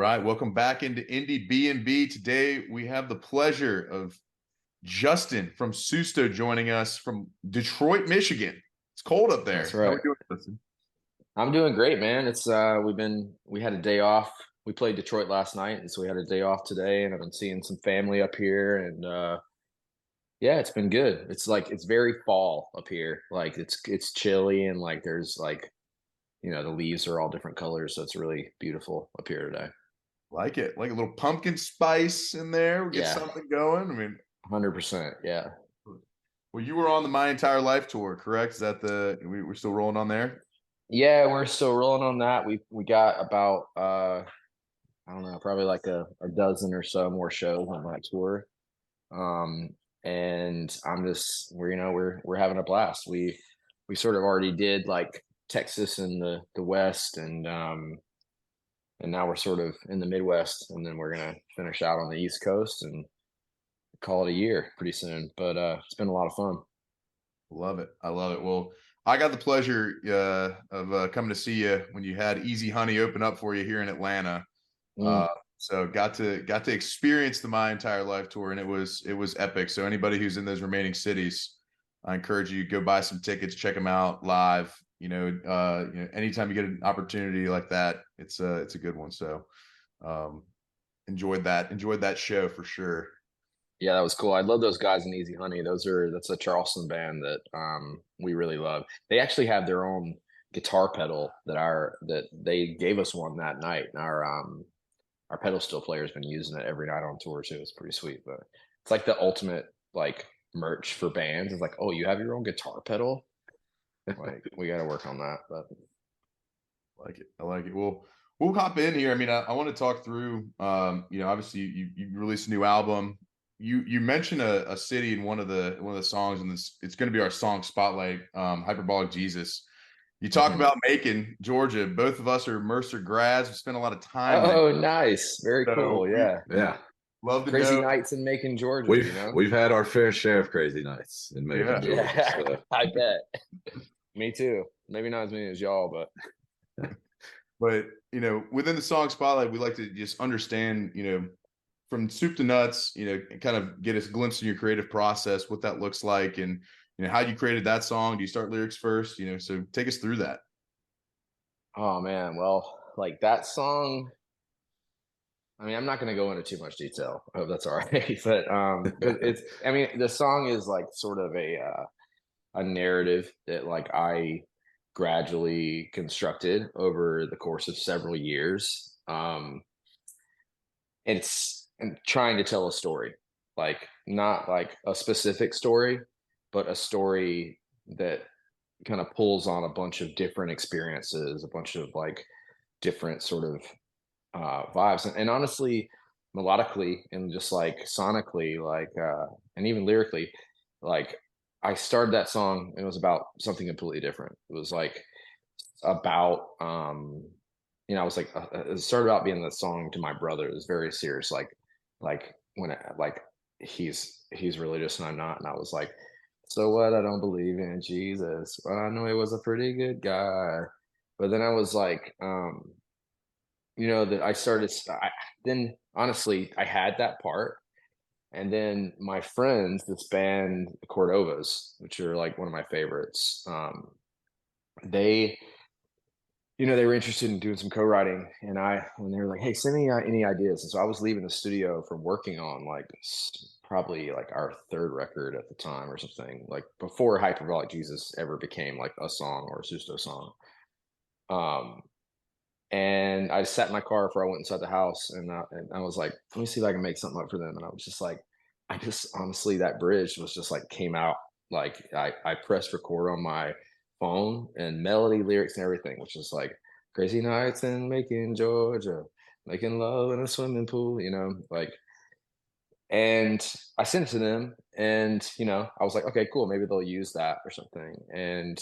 right, welcome back into Indie B&B. Today we have the pleasure of Justin from SUSTO joining us from Detroit, Michigan. It's cold up That's there. How are we right. doing, Justin? I'm doing great, man. It's we had a day off. We played Detroit last night, and so we had a day off today, and I've been seeing some family up here, and yeah, it's been good. It's very fall up here. Like it's chilly, and like there's like the leaves are all different colors, so it's really beautiful up here today. Like it, like a little pumpkin spice in there. We get Yeah, something going. I mean, 100%. Yeah. well, you were on the My Entire Life tour, correct? Is that we're still rolling on there? Yeah, we're still rolling on that. We got about I don't know, probably like a dozen or so more shows on that tour. um, and I'm just we're having a blast. We sort of already did like Texas and the West, and now we're sort of in the Midwest, and then we're gonna finish out on the East Coast and call it a year pretty soon. But it's been a lot of fun. Love it. I love it. Well, I got the pleasure of coming to see you when you had Easy Honey open up for you here in Atlanta. Uh, Mm. so got to experience the My Entire Life tour, and it was epic. So anybody who's in those remaining cities, I encourage you to go buy some tickets, check them out live. Anytime you get an opportunity like that, it's a good one. So um, enjoyed that show for sure. Yeah, that was cool. I love those guys in Easy Honey. That's a Charleston band that we really love. They actually have their own guitar pedal that they gave us one that night. And our pedal steel player's been using it every night on tour too. It's pretty sweet, but it's like the ultimate like merch for bands. It's like, oh, you have your own guitar pedal. Like we got to work on that. But Like it. I like it. Well, we'll hop in here. I mean, I want to talk through. Obviously you released a new album. You mentioned a city in one of the songs, and this it's going to be our song spotlight. Hyperbolic Jesus. You talk Mhm. about Macon, Georgia. Both of us are Mercer grads. We spent a lot of time there, Oh, nice, very so cool. we Yeah, Yeah, love to crazy know. nights in Macon, Georgia. we've we've had our fair share of crazy nights in Macon, Yeah, Georgia. Yeah, So I bet. Me too. Maybe not as many as y'all, but but within the song spotlight, we like to just understand, from soup to nuts, kind of get a glimpse in your creative process, what that looks like, and how you created that song. Do you start lyrics first? So take us through that. oh man, well, like that song. I mean, I'm not going to go into too much detail. I hope that's all right. But because it's, I mean, the song is like sort of a narrative that like I gradually constructed over the course of several years. And trying to tell a story, like not like a specific story, but a story that kind of pulls on a bunch of different experiences, a bunch of like different sort of vibes, and honestly, melodically and just like sonically, like and even lyrically, like I started that song and it was about something completely different. It was like about I was like it started out being the song to my brother. It was very serious, like when like he's religious and I'm not, and I was like, so what? I don't believe in Jesus, but I know he was a pretty good guy. But then I was like, that I started. Then honestly, I had that part, and then my friends, this band, the Cordovas, which are like one of my favorites, they, they were interested in doing some co-writing, and they were like, "Hey, send me any ideas." And so I was leaving the studio from working on like probably like our third record at the time or something, like before Hyperbolic Jesus ever became like a song or a Susto song. Um, And I sat in my car before I went inside the house, and I was like, "Let me see if I can make something up for them." And I was just like, I just honestly, that bridge was just like came out like I pressed record on my phone and melody, lyrics, and everything, which is like crazy nights in Macon, Georgia, making love in a swimming pool, like. And I sent it to them, and I was like, okay, cool, maybe they'll use that or something. And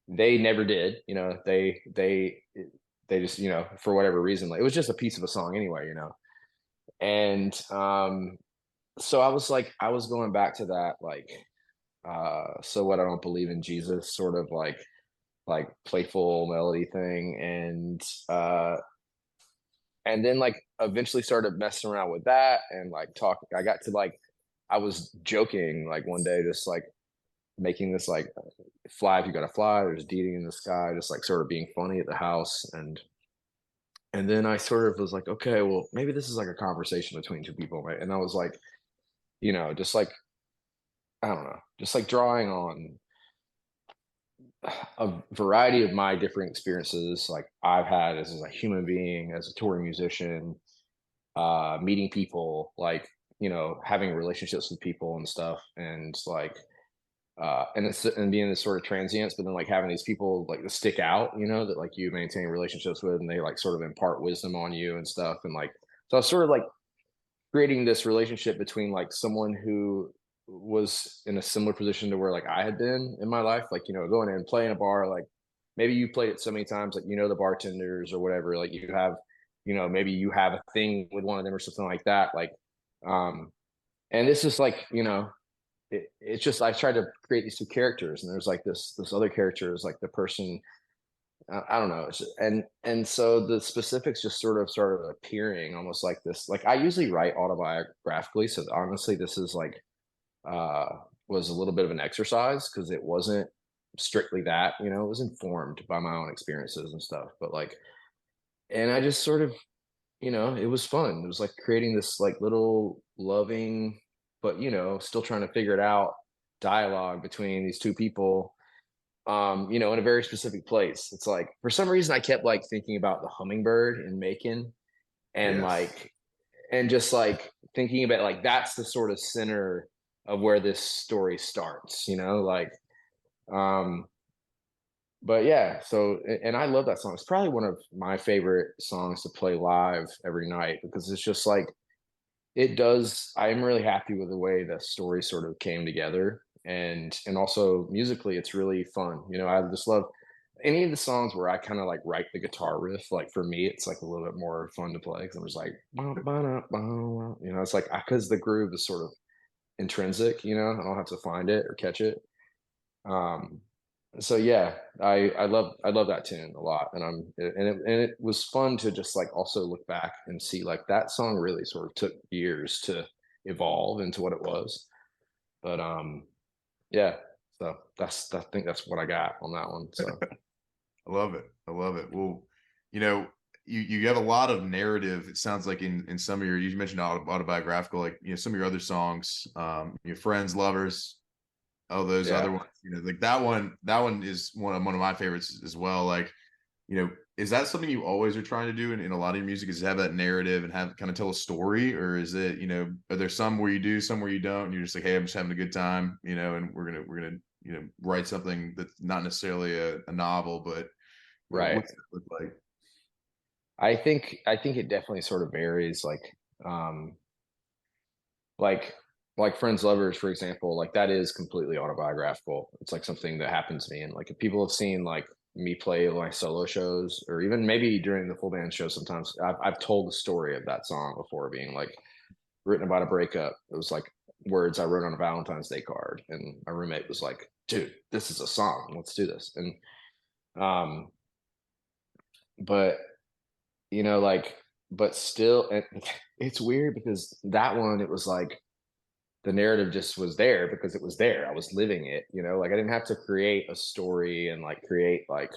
they never did. They just for whatever reason, like it was just a piece of a song anyway. And so I was like, I was going back to that, like, so what, I don't believe in Jesus, sort of like playful melody thing. And and then like eventually started messing around with that and like talk. I got to like, I was joking like one day, just like making this like fly if you gotta fly, there's deeding in the sky, just like sort of being funny at the house. And then I sort of was like, okay, well, maybe this is like a conversation between two people, right? And I was like, just like, I don't know, just like drawing on a variety of my different experiences like I've had as a human being, as a touring musician, meeting people, like, having relationships with people and stuff. And like, and being this sort of transience, but then like having these people like that stick out, that like you maintain relationships with, and they like sort of impart wisdom on you and stuff. And like, so I was sort of like creating this relationship between like someone who was in a similar position to where like I had been in my life, like, going in and playing a bar, like maybe you played it so many times, like, the bartenders or whatever, like you have, maybe you have a thing with one of them or something like that. Like, and this is like, it's just, I tried to create these two characters, and there's like this other character is like the person, I don't know. And so the specifics just sort of started appearing almost like this. Like I usually write autobiographically. So honestly, this is like, uh, was a little bit of an exercise because it wasn't strictly that, it was informed by my own experiences and stuff. But like, and I just sort of, it was fun. It was like creating this like little loving, but, still trying to figure it out dialogue between these two people, in a very specific place. It's like for some reason I kept like thinking about the hummingbird in Macon, and Yes. like, and just like thinking about like that's the sort of center of where this story starts, like, um but yeah, so and I love that song. It's probably one of my favorite songs to play live every night because it's just like it does. I'm really happy with the way the story sort of came together, and also musically, it's really fun. I just love any of the songs where I kind of like write the guitar riff. Like for me, it's like a little bit more fun to play because I'm just like, "Bah, bah, nah, bah, bah." It's like because the groove is sort of intrinsic. I don't have to find it or catch it. Um, so yeah, I love that tune a lot, and it was fun to just like also look back and see like that song really sort of took years to evolve into what it was. But yeah, so I think that's what I got on that one. So I love it. I love it. Well, you know, you have a lot of narrative. It sounds like in some of you mentioned autobiographical, like some of your other songs, your friends, lovers, all those other yeah. ones. Like that one is one of my favorites as well. Like, is that something you always are trying to do in a lot of your music? Is have that narrative and have kind of tell a story, or is it are there some where you do, some where you don't, and you're just like, hey, I'm just having a good time, and we're gonna write something that's not necessarily a novel, but Right. what's it look like? I think it definitely sort of varies. Um, like like friends lovers, for example, like that is completely autobiographical. It's like something that happened to me, and like if people have seen like me play my solo shows or even maybe during the full band show, sometimes I've told the story of that song before, being like written about a breakup. It was like words I wrote on a Valentine's Day card, and my roommate was like, dude, this is a song, let's do this. And um but like, but still, and it's weird because that one, it was like the narrative just was there because it was there. I was living it, like I didn't have to create a story and like create like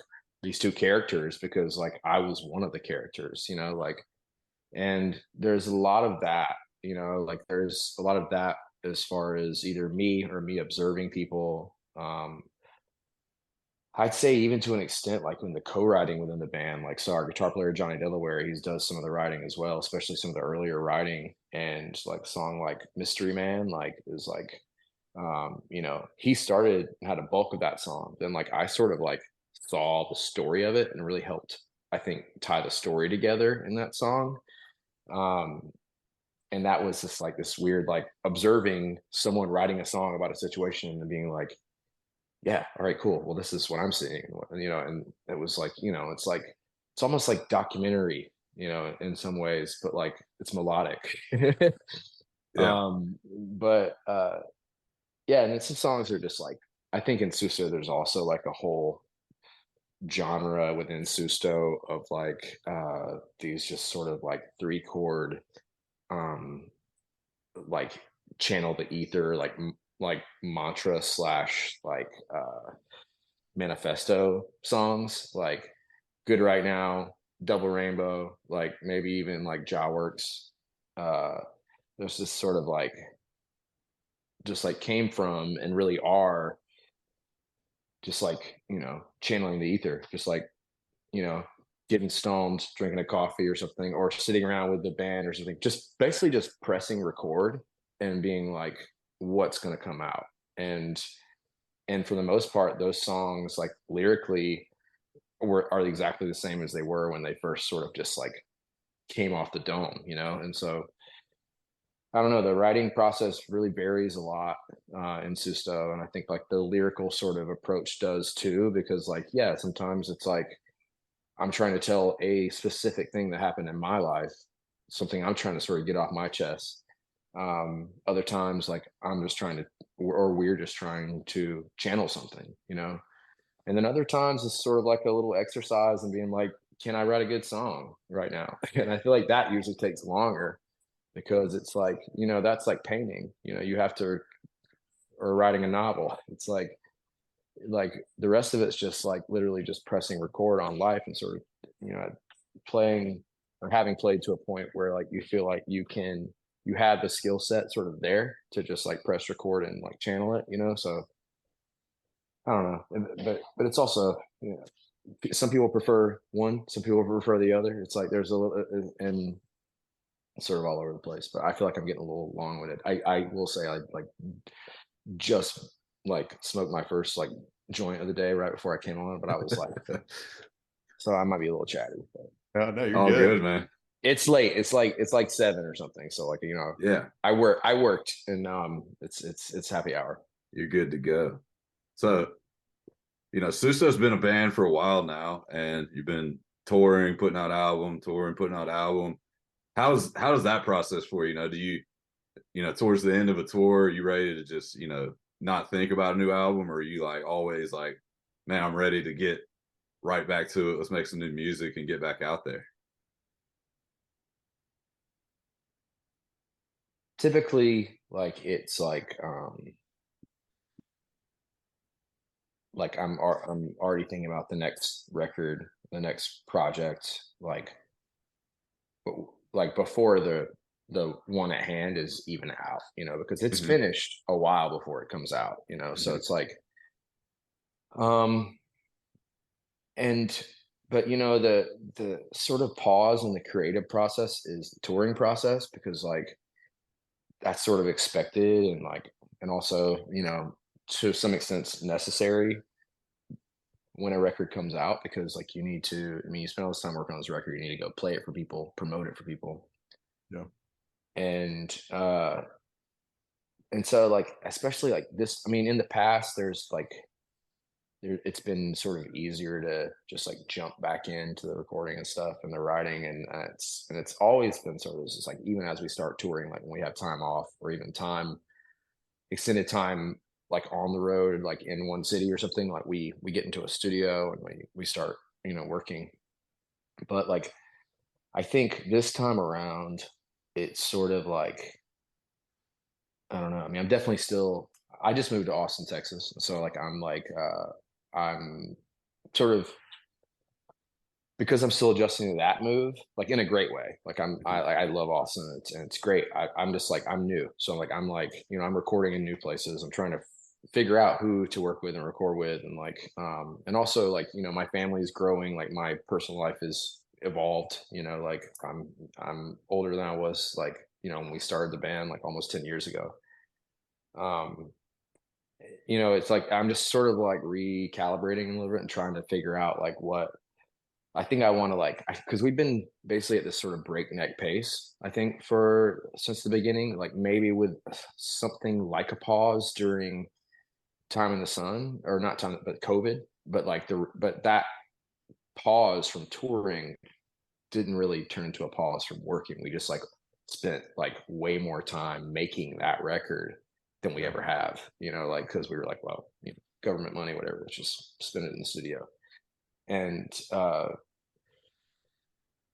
these two characters because like I was one of the characters, like, and there's a lot of that, like there's a lot of that as far as either me or me observing people. I'd say even to an extent, like in the co-writing within the band, like so our guitar player Johnny Delaware, he does some of the writing as well, especially some of the earlier writing. And like a song like Mystery Man, like is like, he started had a bulk of that song. Then like I sort of like saw the story of it and really helped, I think, tie the story together in that song. Um, and that was just like this weird, like observing someone writing a song about a situation and being like, yeah, all right, cool, well, this is what I'm seeing, and it was like, it's like it's almost like documentary, in some ways, but like it's melodic. Yeah. But yeah, and then some songs are just like, I think in Susa there's also like a whole genre within Susto of like these just sort of like 3 chord um like channel the ether like like mantra slash like manifesto songs like Good Right Now, Double Rainbow, like maybe even like Jawworks. Uh there's this sort of like just like came from and really are just like, channeling the ether, just like, you know, getting stoned, drinking a coffee or something, or sitting around with the band or something, just basically just pressing record and being like, what's going to come out. And for the most part, those songs like lyrically are exactly the same as they were when they first sort of just like came off the dome, And so I don't know, the writing process really varies a lot in Susto. And I think like the lyrical sort of approach does too, because like, yeah, sometimes it's like I'm trying to tell a specific thing that happened in my life, something I'm trying to sort of get off my chest. Other times, like I'm just trying to, or we're just trying to channel something, And then other times it's sort of like a little exercise and being like, can I write a good song right now? And I feel like that usually takes longer because it's like, that's like painting, you have to, or writing a novel. It's like the rest of it's just like literally just pressing record on life and sort of you know playing or having played to a point where like you feel like you have the skill set sort of there to just like press record and like channel it, so I don't know. But it's also, some people prefer one, some people prefer the other. It's like there's a little and sort of all over the place, but I feel like I'm getting a little long-winded. I will say I like just like smoked my first like joint of the day right before I came on, but I was like, so I might be a little chatty. But Oh, no, you're All good. good, man. it's late. It's like 7 or something. So like Yeah, I worked and it's happy hour. you're good to go. So, Suso's been a band for a while now, and you've been touring, putting out album, touring, putting out album. How does that process for you? Do you, towards the end of a tour, are you ready to just, not think about a new album, or are you like always like, man, I'm ready to get right back to it. Let's make some new music and get back out there. Typically, like it's like I'm already thinking about the next record, the next project, like before the one at hand is even out, because it's Mhm. finished a while before it comes out, So Mhm. it's like, um, and but the sort of pause in the creative process is the touring process because like that's sort of expected and like and also to some extent necessary when a record comes out because like you need to, I mean, you spend all this time working on this record, you need to go play it for people, promote it for people. Yeah. And and so like especially like this, I mean, in the past there's like it's been sort of easier to just like jump back into the recording and stuff and the writing, and it's always been sort of just like even as we start touring, like when we have time off or even time extended time like on the road, like in one city or something, like we get into a studio and we start working. But like I think this time around, it's sort of like I don't know. I mean, I'm definitely still. I just moved to Austin, Texas, so I'm sort of because I'm still adjusting to that move, like in a great way. Like I love Austin, it's great. I'm just like I'm new, so I'm like I'm recording in new places. I'm trying to figure out who to work with and record with, and like and also like my family is growing. Like my personal life is evolved. Like I'm older than I was like when we started the band like almost 10 years ago. Um, it's like I'm just sort of like recalibrating a little bit and trying to figure out like what I think I want to like because we've been basically at this sort of breakneck pace, I think, for since the beginning, like maybe with something like a pause during time in the sun or not time but COVID, but but that pause from touring didn't really turn into a pause from working. We just like spent like way more time making that record than we Yeah. ever have, like because we were like, well, government money, whatever, let's just spend it in the studio. And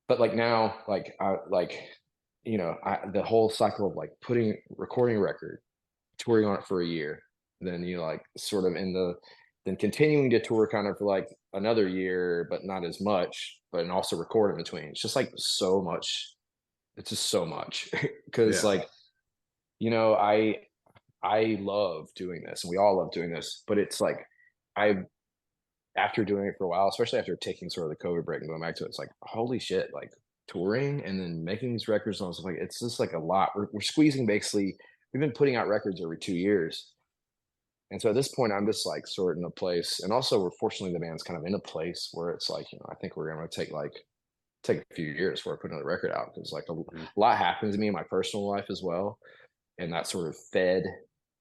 but like now, like I like, the whole cycle of like recording a record, touring on it for a year, then like sort of then continuing to tour kind of for like another year, but not as much, but and also record in between. It's just like so much. It's just so much because Yeah. like, I love doing this and we all love doing this, but it's like I after doing it for a while, especially after taking sort of the COVID break and going back to it, it's like, holy shit, like touring and then making these records and I was like, it's just like a lot. We're squeezing basically, we've been putting out records every 2 years. And so at this point, I'm just like sort of in a place. And also we're fortunately the band's kind of in a place where it's like, I think we're gonna take a few years before I put another record out because like a Mhm. lot happens to me in my personal life as well. And that sort of fed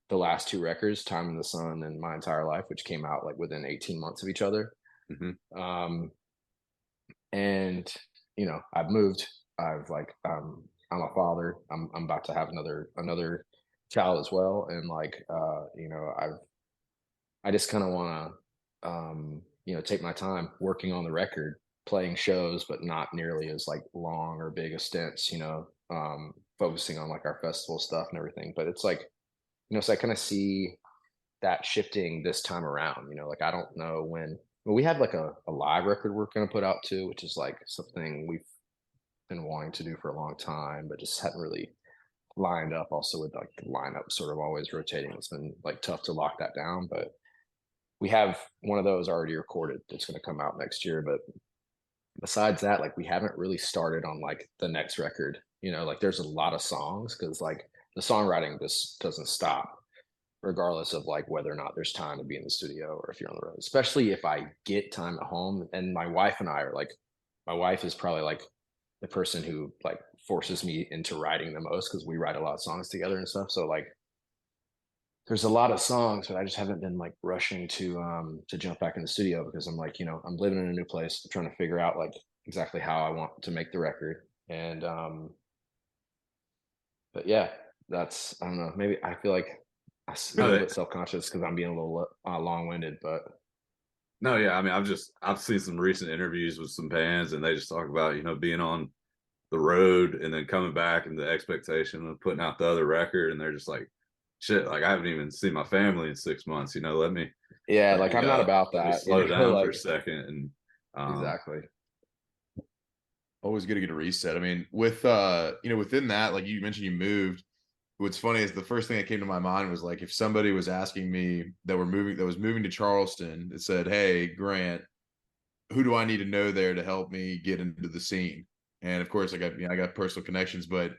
the last two records, Time in the Sun and My Entire Life, which came out like within 18 months of each other. Mhm. Um, and I've moved. I'm a father. I'm about to have another child as well, and like I just kind of want to take my time working on the record, playing shows, but not nearly as like long or big a stints. Focusing on like our festival stuff and everything. But it's like so I kind of see that shifting this time around. Like I don't know when. Well, we have like a live record we're going to put out too, which is like something we've been wanting to do for a long time, but just hadn't really lined up. Also, with like the lineup sort of always rotating, it's been like tough to lock that down. But we have one of those already recorded that's going to come out next year. But besides that, like we haven't really started on like the next record. Like there's a lot of songs because like the songwriting just doesn't stop regardless of like whether or not there's time to be in the studio or if you're on the road, especially if I get time at home. And my wife and I are like, my wife is probably like the person who like forces me into writing the most because we write a lot of songs together and stuff. So like there's a lot of songs, but I just haven't been like rushing to jump back in the studio because I'm like, I'm living in a new place, trying to figure out like exactly how I want to make the record. And but yeah, I don't know. Maybe I feel like I'm a little No, bit self conscious because I'm being a little long winded, but no, yeah. I mean, I've seen some recent interviews with some bands, and they just talk about being on the road and then coming back and the expectation of putting out the other record, and they're just like, shit, like I haven't even seen my family in 6 months. yeah, Let like me I'm not about let me that, slow down for a like second, and exactly. Always good to get a reset. I mean, with within that, like you mentioned, you moved. What's funny is the first thing that came to my mind was like if somebody was asking me that was moving to Charleston that said, "Hey, Grant, who do I need to know there to help me get into the scene?" And of course, I got personal connections, but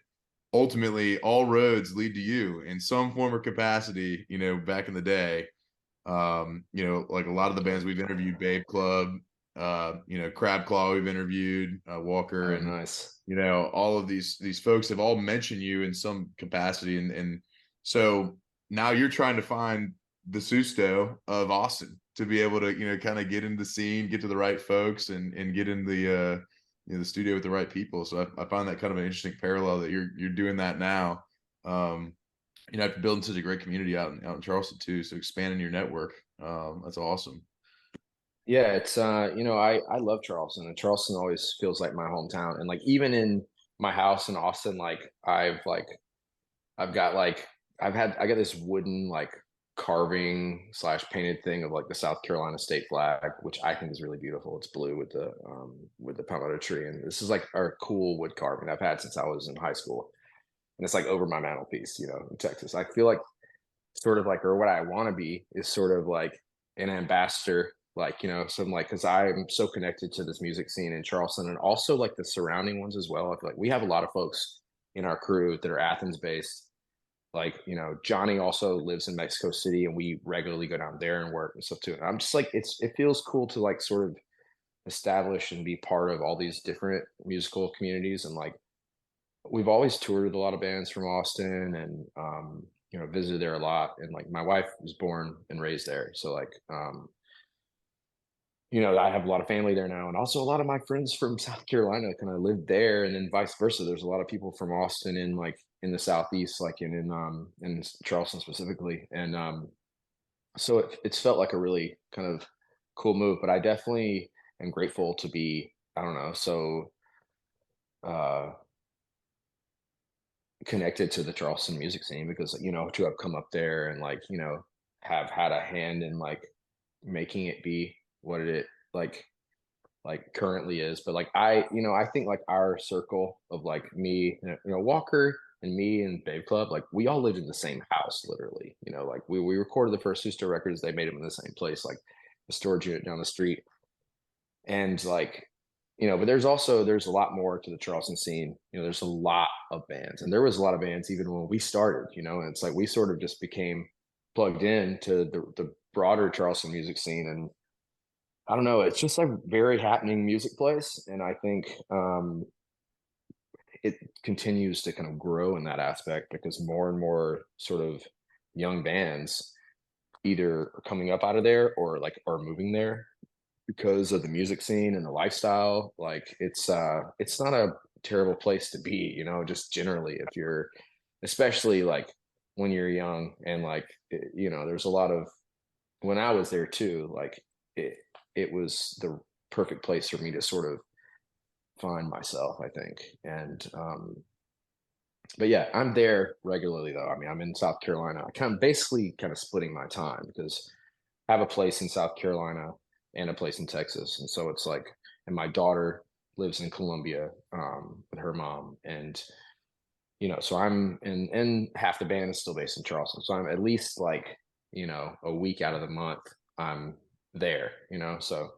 ultimately, all roads lead to you in some form or capacity. Back in the day, like a lot of the bands we've interviewed, Babe Club, Crab Claw we've interviewed, Walker, Oh, and nice. all of these folks have all mentioned you in some capacity, and so now you're trying to find the Susto of Austin to be able to kind of get into the scene, get to the right folks, and get in the studio with the right people. So I find that kind of an interesting parallel that you're doing that now. After building such a great community out in Charleston too, so expanding your network, that's awesome. Yeah, it's I love Charleston, and Charleston always feels like my hometown. And like even in my house in Austin, I've got like I got this wooden like carving slash painted thing of like the South Carolina state flag, which I think is really beautiful. It's blue with the palmetto tree, and this is like our cool wood carving I've had since I was in high school, and it's like over my mantelpiece, in Texas. I feel like sort of like, or what I want to be is sort of like an ambassador, like, so I'm like, because I'm so connected to this music scene in Charleston and also like the surrounding ones as well. I feel like we have a lot of folks in our crew that are Athens based. Like, Johnny also lives in Mexico City and we regularly go down there and work and stuff too. And I'm just like, it feels cool to like sort of establish and be part of all these different musical communities. And like, we've always toured with a lot of bands from Austin and visited there a lot. And like my wife was born and raised there. So like I have a lot of family there now. And also a lot of my friends from South Carolina kind of lived there and then vice versa. There's a lot of people from Austin in like in the southeast, like in Charleston specifically. And so it's felt like a really kind of cool move. But I definitely and grateful to be, I don't know, so uh connected to the Charleston music scene because, to have come up there and like, have had a hand in like making it be what it currently is. But like I think like our circle of like me, Walker and me and Babe Club, like we all lived in the same house, literally. Like we recorded the first SUSTO records, they made them in the same place, like the storage unit down the street. And like, but there's a lot more to the Charleston scene. There's a lot of bands, and there was a lot of bands even when we started. And it's like we sort of just became plugged in to the broader Charleston music scene, and I don't know, it's just a very happening music place, and I think it continues to kind of grow in that aspect because more and more sort of young bands either are coming up out of there or like are moving there because of the music scene and the lifestyle. Like it's not a terrible place to be, just generally if you're, especially like when you're young and like there's a lot of, when I was there too, like it was the perfect place for me to sort of find myself, I think. And but yeah, I'm there regularly though. I mean, I'm in South Carolina. I basically kind of splitting my time because I have a place in South Carolina and a place in Texas. And so it's like, and my daughter lives in Columbia with her mom. And, so I'm, and half the band is still based in Charleston. So I'm at least like, a week out of the month, I'm there, so.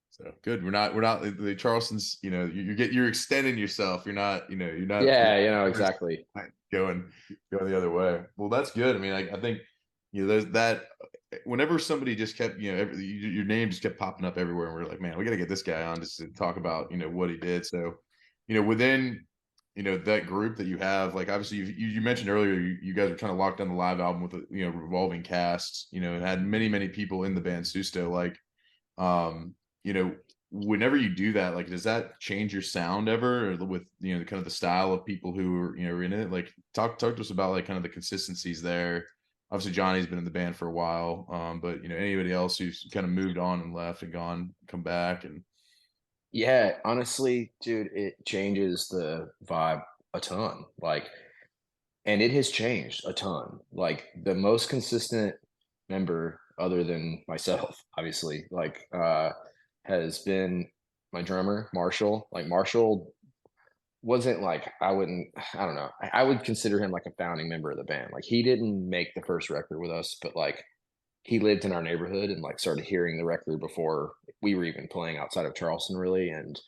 So good. We're not the Charleston's, you're extending yourself. Yeah, exactly. Going the other way. Well, that's good. I mean, I think, there's that whenever somebody just kept, your name just kept popping up everywhere, and we're like, man, we got to get this guy on just to talk about, what he did. So, within, that group that you have, like obviously you mentioned earlier, you guys were trying to lock down the live album with a, revolving cast, and had many people in the band Susto. Like, whenever you do that, like, does that change your sound ever, or with, kind of the style of people who are, are in it? Like, talk to us about like kind of the consistencies there. Obviously Johnny's been in the band for a while, but anybody else who's kind of moved on and left and gone, come back. And Yeah, honestly, dude, it changes the vibe a ton. Like, and it has changed a ton. Like the most consistent member, other than myself, obviously, like has been my drummer, Marshall. Like Marshall wasn't like, I don't know. I would consider him like a founding member of the band. Like he didn't make the first record with us, but like he lived in our neighborhood and like started hearing the record before we were even playing outside of Charleston really, and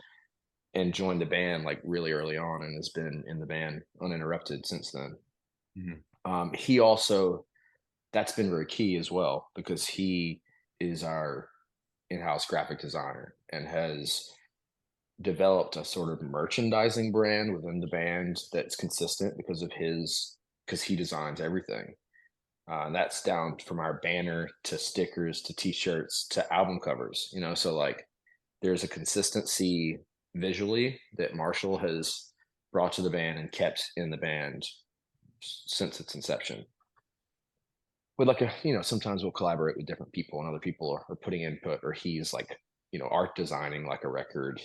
joined the band like really early on and has been in the band uninterrupted since then. He also, that's been very key as well because he is our in-house graphic designer and has developed a sort of merchandising brand within the band that's consistent because he designs everything. And that's down from our banner to stickers to t-shirts to album covers, so like there's a consistency visually that Marshall has brought to the band and kept in the band since its inception. With like sometimes we'll collaborate with different people and other people are putting input, or he's like, art designing like a record,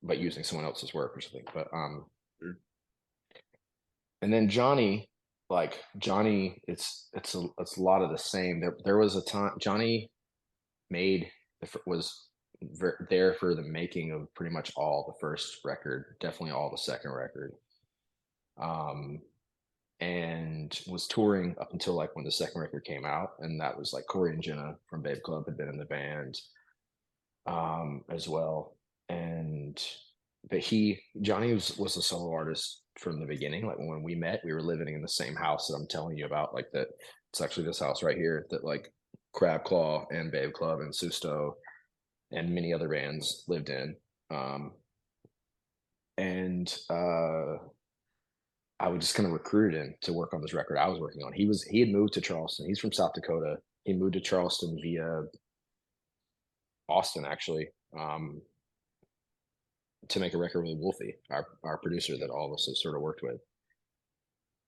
but using someone else's work or something. But Sure. and then Johnny, it's a lot of the same. There was a time Johnny was there for the making of pretty much all the first record, definitely all the second record, and was touring up until like when the second record came out, and that was like Corey and Jenna from Babe Club had been in the band as well. And but Johnny was a solo artist from the beginning. Like when we met, we were living in the same house that I'm telling you about, like that. It's actually this house right here that like Crab Claw and Babe Club and Susto and many other bands lived in. And I was just kind of recruited in to work on this record I was working on. He had moved to Charleston. He's from South Dakota. He moved to Charleston via Austin, actually, to make a record with Wolfie, our producer that all of us have sort of worked with.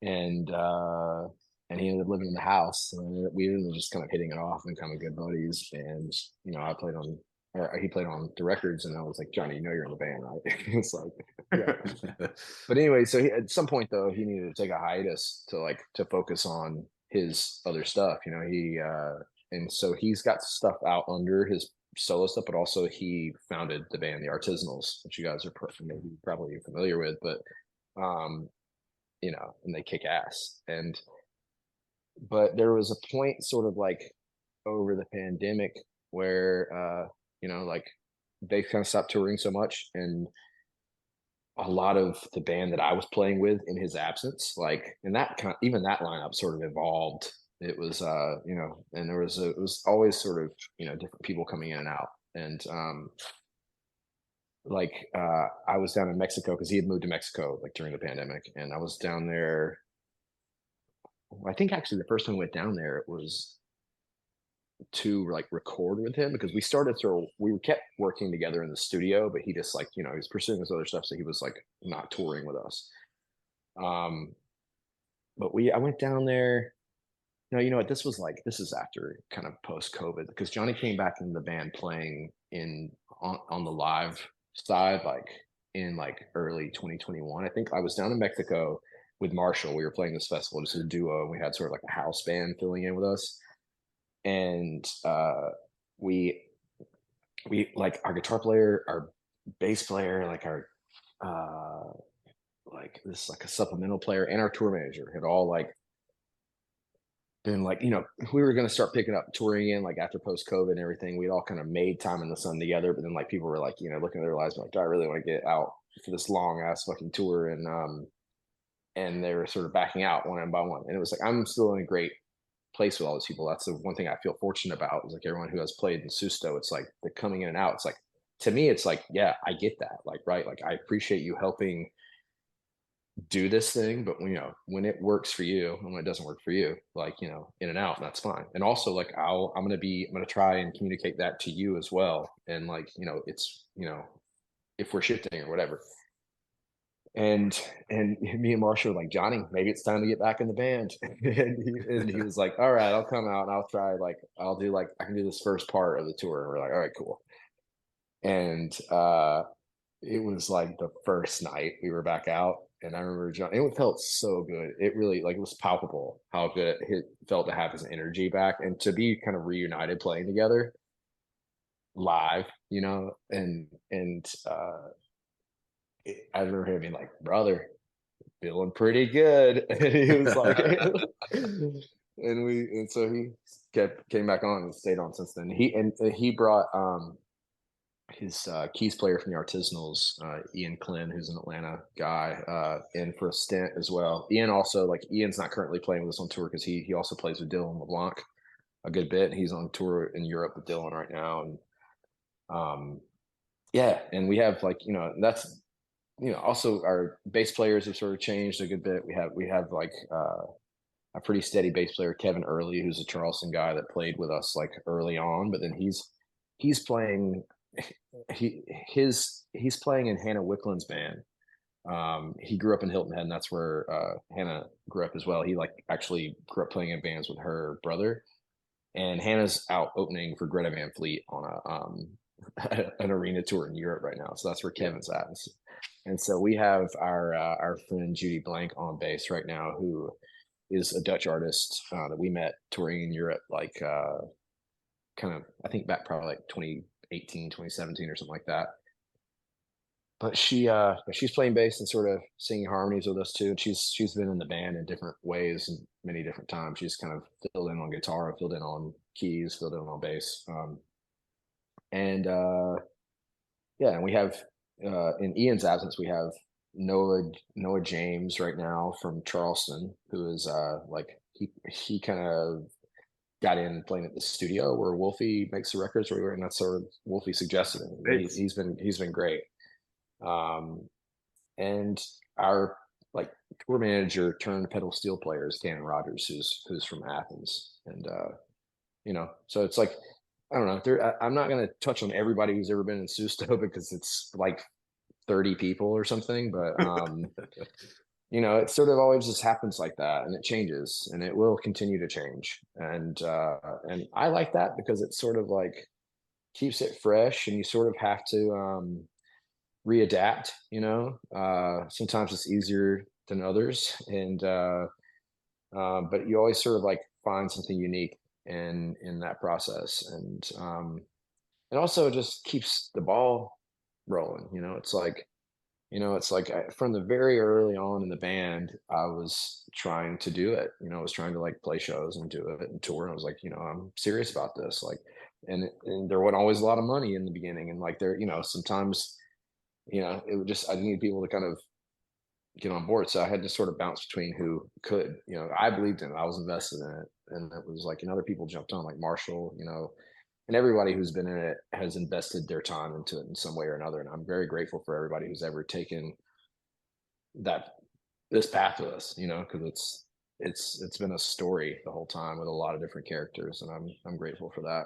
And he ended up living in the house. And we ended up just kind of hitting it off and kind of good buddies. And I played on or he played on the records, and I was like, Johnny, you know you're in the band, right? It's like, yeah. But anyway, so at some point though, he needed to take a hiatus to focus on his other stuff. And so he's got stuff out under his solo stuff, but also he founded the band, the Artisanals, which you guys are maybe probably familiar with, but um, and they kick ass. But there was a point sort of like over the pandemic where like they kind of stopped touring so much, and a lot of the band that I was playing with in his absence, and even that lineup sort of evolved. It was and it was always sort of different people coming in and out. And I was down in Mexico because he had moved to Mexico like during the pandemic, and I was down there. I think actually the first time I went down there, it was to like record with him, because we kept working together in the studio, but he just he was pursuing his other stuff, so he was like not touring with us. But I went down there. No, you know what? This is after kind of post COVID, because Johnny came back in the band playing on the live side, like in like early 2021. I think I was down in Mexico with Marshall. We were playing this festival, just a duo, and we had sort of like a house band filling in with us. And we like our guitar player, our bass player, like our like this like a supplemental player, and our tour manager had all like been like, we were going to start picking up touring in like after post COVID and everything. We'd all kind of made time in the sun together, but then like people were like, looking at their lives like, do I really want to get out for this long ass fucking tour? And they were sort of backing out one by one. And it was like, I'm still in a great place with all those people. That's the one thing I feel fortunate about, is like everyone who has played in SUSTO, it's like the coming in and out. It's like, to me, it's like, yeah, I get that. Like, right. Like, I appreciate you helping do this thing, but when it works for you and when it doesn't work for you, like, in and out, that's fine. And also like, I'm going to try and communicate that to you as well. And like, it's, if we're shifting or whatever. And me and Marshall were like, Johnny, maybe it's time to get back in the band. and he was like, all right, I'll come out and I'll try, like, I'll do like, I can do this first part of the tour. And we're like, all right, cool. And it was like the first night we were back out, and I remember Johnny, it felt so good. It really, like, it was palpable how good it felt to have his energy back and to be kind of reunited playing together live, and I remember him being like, brother, feeling pretty good. And he was like, and so he came back on and stayed on since then. He brought his keys player from the Artisanals, Ian Klin, who's an Atlanta guy, in for a stint as well. Ian's not currently playing with us on tour because he also plays with Dylan LeBlanc a good bit. He's on tour in Europe with Dylan right now. And yeah, and we have that's also our bass players have sort of changed a good bit. We have like a pretty steady bass player, Kevin Early, who's a Charleston guy that played with us like early on, but then he's playing he's playing in Hannah Wickland's band. He grew up in Hilton Head, and that's where Hannah grew up as well. He like actually grew up playing in bands with her brother, and Hannah's out opening for Greta Van Fleet on an arena tour in Europe right now. So that's where Kevin's at. And so we have our friend Judy Blank on bass right now, who is a Dutch artist that we met touring in Europe, like kind of, I think back probably like 2018, 2017 or something like that. But she's playing bass and sort of singing harmonies with us too. And she's been in the band in different ways and many different times. She's kind of filled in on guitar, filled in on keys, filled in on bass. And we have in Ian's absence, we have Noah James right now from Charleston, who is like he kind of got in playing at the studio where Wolfie makes the records, and that's sort of Wolfie suggested him. He's been great. And our like tour manager turned pedal steel player is Cannon Rogers, who's from Athens, and so it's like, I don't know. I'm not going to touch on everybody who's ever been in SUSTO because it's like 30 people or something, but it sort of always just happens like that, and it changes, and it will continue to change. And I like that because it's sort of like keeps it fresh, and you sort of have to readapt. Sometimes it's easier than others, and but you always sort of like find something unique in that process, and also it just keeps the ball rolling. From the very early on in the band, I was trying to do it. I was trying to like play shows and do it and tour. And I was like, I'm serious about this. Like, and there wasn't always a lot of money in the beginning. And like sometimes, it would just, I need people to kind of get on board. So I had to sort of bounce between who could. I believed in it. I was invested in it. And it was like, and other people jumped on, like Marshall, and everybody who's been in it has invested their time into it in some way or another. And I'm very grateful for everybody who's ever taken that this path with us, because it's been a story the whole time with a lot of different characters, and I'm grateful for that.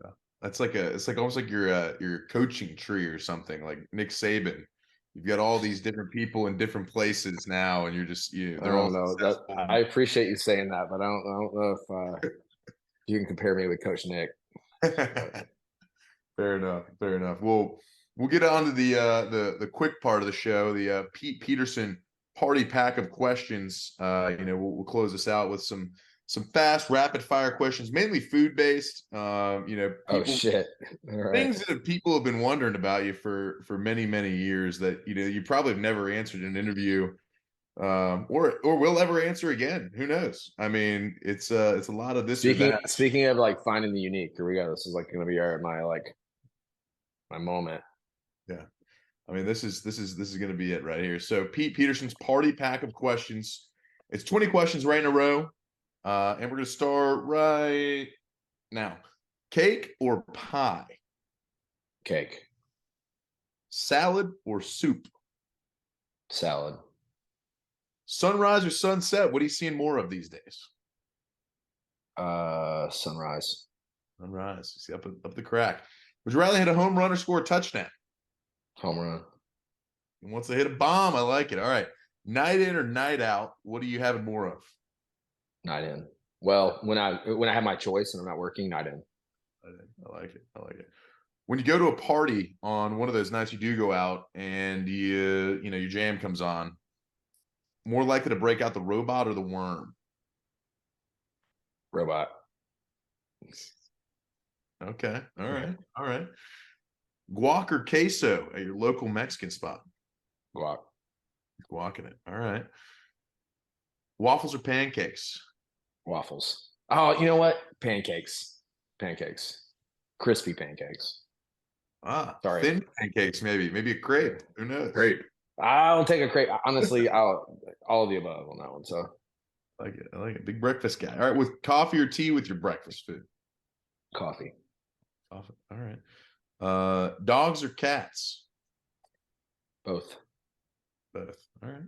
Yeah. That's like it's like almost like your coaching tree or something, like Nick Saban. You've got all these different people in different places now, and you're just I they're all don't know that successful. I appreciate you saying that, but I don't know if you can compare me with Coach Nick. Fair enough. Fair enough. We'll get on to the quick part of the show, the Pete Peterson party pack of questions. We'll close this out with some fast rapid fire questions, mainly food based. Oh People shit! All right. things that people have been wondering about you for many years that you probably have never answered in an interview, or will ever answer again. Who knows? I mean, it's a lot of this or that. Speaking of like finding the unique, here we go. This is like going to be my moment. Yeah. I mean, this is going to be it right here. So Pete Peterson's party pack of questions. It's 20 questions right in a row, and we're going to start right now. Cake or pie? Cake. Salad or soup? Salad. Sunrise or sunset? What are you seeing more of these days? Sunrise. Sunrise. You see up the crack. Would you rather hit a home run or score a touchdown? Home run. And once they hit a bomb, I like it. All right. Night in or night out? What are you having more of? Night in. Well, when I have my choice and I'm not working, night in. I like it. When you go to a party on one of those nights you do go out and your jam comes on, more likely to break out the robot or the worm? Robot. Okay. All right. Guac or queso at your local Mexican spot? Guac. Guacing it. All right. Waffles or pancakes? Waffles. Oh, you know what? Pancakes. Crispy pancakes. Sorry. Thin pancakes, maybe a crepe. Who knows? Crepe. I'll take a crepe. Honestly, all of the above on that one. So I like it. Big breakfast guy. All right. With coffee or tea with your breakfast food? Coffee. All right. Dogs or cats? Both. All right.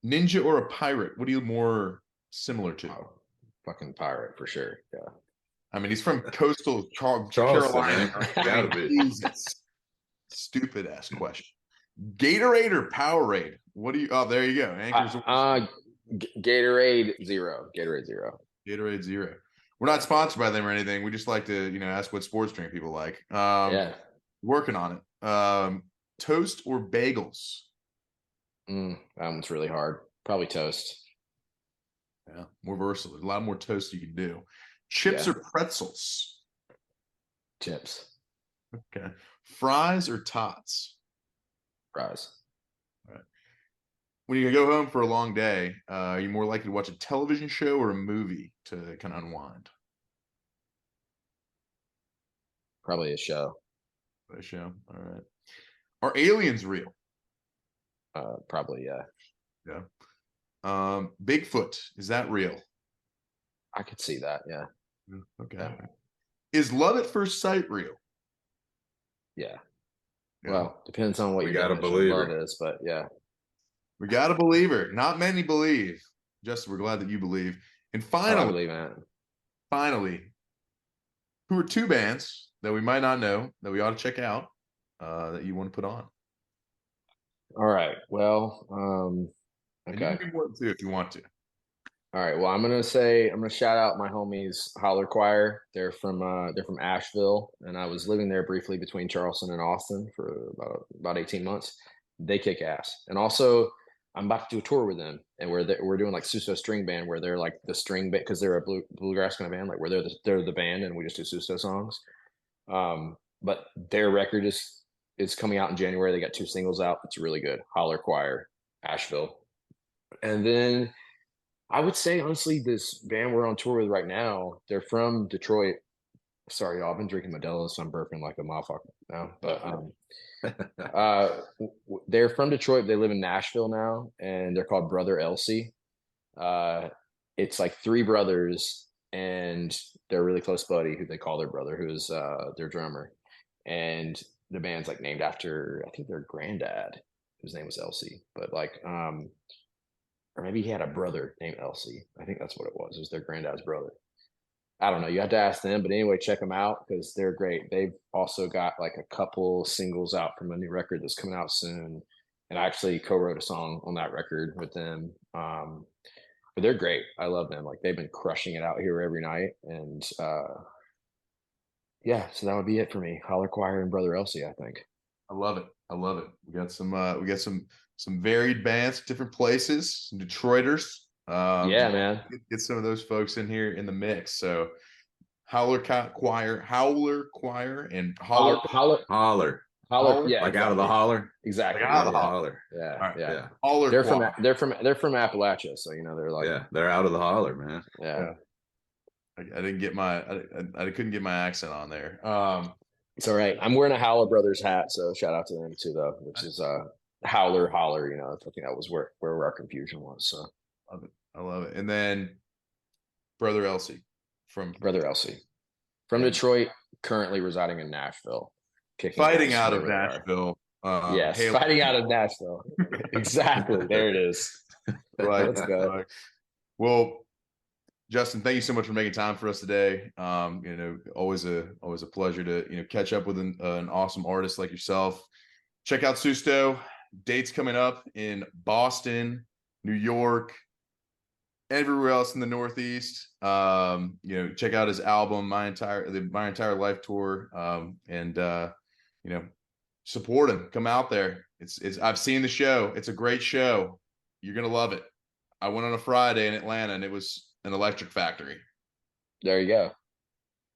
Ninja or a pirate? What are you more similar to? Oh, fucking pirate for sure. Yeah. I mean, he's from coastal Carolina. Gotta be. Jesus. Stupid ass question. Gatorade or Powerade? What do you? Oh, there you go. Anchors. Gatorade zero. Gatorade zero. Gatorade zero. We're not sponsored by them or anything. We just like to, ask what sports drink people like. Yeah. Working on it. Toast or bagels? That one's really hard. Probably toast. Yeah, more versatile. There's a lot more toast you can do. Chips or pretzels? Chips. Okay. Fries or tots? Fries. All right. When you go home for a long day, are you more likely to watch a television show or a movie to kind of unwind? Probably a show. A show. All right. Are aliens real? Probably, yeah. Yeah. Bigfoot, is that real? I could see that, yeah. Okay. Yeah. Is love at first sight real? Yeah. Well, depends on what We your gotta definition believe of love her. is, but yeah. We gotta believe her. Not many believe. Justin, we're glad that you believe. And I believe in it. finally, who are two bands that we might not know that we ought to check out that you want to put on? All right. Well, And okay. you can do more than two if you want to. All right. Well, I'm gonna shout out my homies Holler Choir. They're from Asheville, and I was living there briefly between Charleston and Austin for about 18 months. They kick ass. And also, I'm about to do a tour with them, and we're doing like Suso String Band, where they're like the string band because they're a bluegrass kind of band, like where they're the band, and we just do Suso songs. But their record is coming out in January. They got 2 singles out. It's really good. Holler Choir, Asheville, and then I would say honestly, this band we're on tour with right now, they're from Detroit. Sorry, y'all. I've been drinking Modelo, so I'm burping like a motherfucker now. But they're from Detroit. They live in Nashville now, and they're called Brother Elsie. Uh, it's like 3 brothers, and they're a really close buddy who they call their brother, who's their drummer. And the band's like named after, I think, their granddad, whose name was Elsie. But like, or maybe he had a brother named Elsie. I think that's what it was. It was their granddad's brother. I don't know. You have to ask them. But anyway, check them out because they're great. They've also got like a couple singles out from a new record that's coming out soon. And I actually co-wrote a song on that record with them. But they're great. I love them. Like they've been crushing it out here every night. And yeah, so that would be it for me. Holler Choir and Brother Elsie, I think. I love it. I love it. We got some varied bands, different places, some Detroiters. Yeah, man. Get some of those folks in here in the mix. So Howler Choir, and Holler. Yeah, Like out of the holler. Exactly. Like out of the holler. Yeah, All right. yeah. Holler They're Choir. they're from Appalachia, so you know they're like Yeah, they're out of the holler, man. yeah. I didn't get I couldn't get my accent on there. It's all right. I'm wearing a Howler Brothers hat, so shout out to them too, though, which is Howler Holler. You know, I think that was where our confusion was. So I love it. And then Brother Elsie from Brother Elsie from Detroit, currently residing in Nashville, fighting out of Nashville. Yes, fighting out of Nashville. Exactly. There it is. Right. Let's go. Well, Justin, thank you so much for making time for us today. You know, always a pleasure to catch up with an awesome artist like yourself. Check out Susto. Dates coming up in Boston, New York, everywhere else in the Northeast. Check out his album, My Entire Life Tour, and support him. Come out there. It's I've seen the show. It's a great show. You're gonna love it. I went on a Friday in Atlanta, and it was an electric factory. There you go.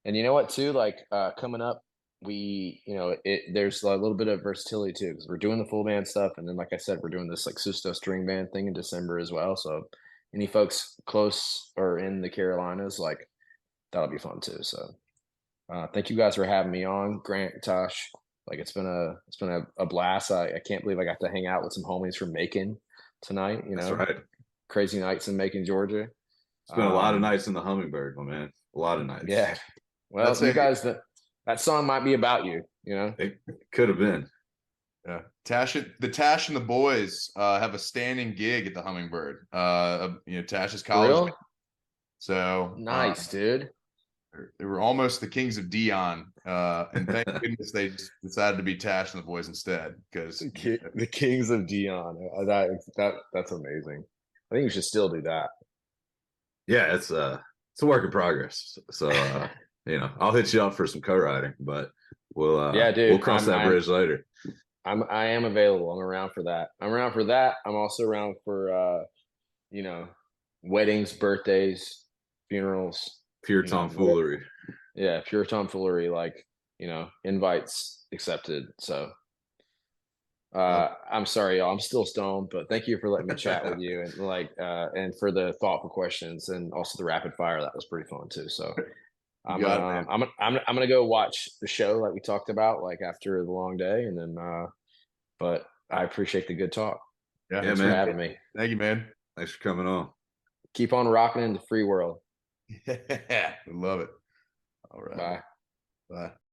And you know what, too? Like coming up, there's a little bit of versatility too, because we're doing the full band stuff, and then like I said, we're doing this like Susto string band thing in December as well. So any folks close or in the Carolinas, like that'll be fun too. So thank you guys for having me on, Grant, Tosh. Like it's been a blast. I can't believe I got to hang out with some homies from Macon tonight. That's right. Crazy nights in Macon, Georgia. It's been a lot of nights in the Hummingbird, my man. A lot of nights. Yeah. Well, you guys, that song might be about you. You know, it could have been. Yeah, Tash and the boys have a standing gig at the Hummingbird. Tash's college. Real? So nice, dude. They were almost the Kings of Dion, and thank goodness they just decided to be Tash and the boys instead. Because the Kings of Dion, that's amazing. I think you should still do that. Yeah, it's a work in progress. So I'll hit you up for some co-writing, but we'll we'll cross that bridge later. I am available. I'm around for that. I'm also around for weddings, birthdays, funerals. Pure tomfoolery. Yeah, pure tomfoolery, like, invites accepted. So I'm sorry, y'all. I'm still stoned, but thank you for letting me chat with you and and for the thoughtful questions and also the rapid fire. That was pretty fun too. So I'm gonna go watch the show like we talked about, like after the long day, and then but I appreciate the good talk. Yeah, thanks for having me. Thank you, man. Thanks for coming on. Keep on rocking in the free world. Yeah, love it. All right. Bye. Bye.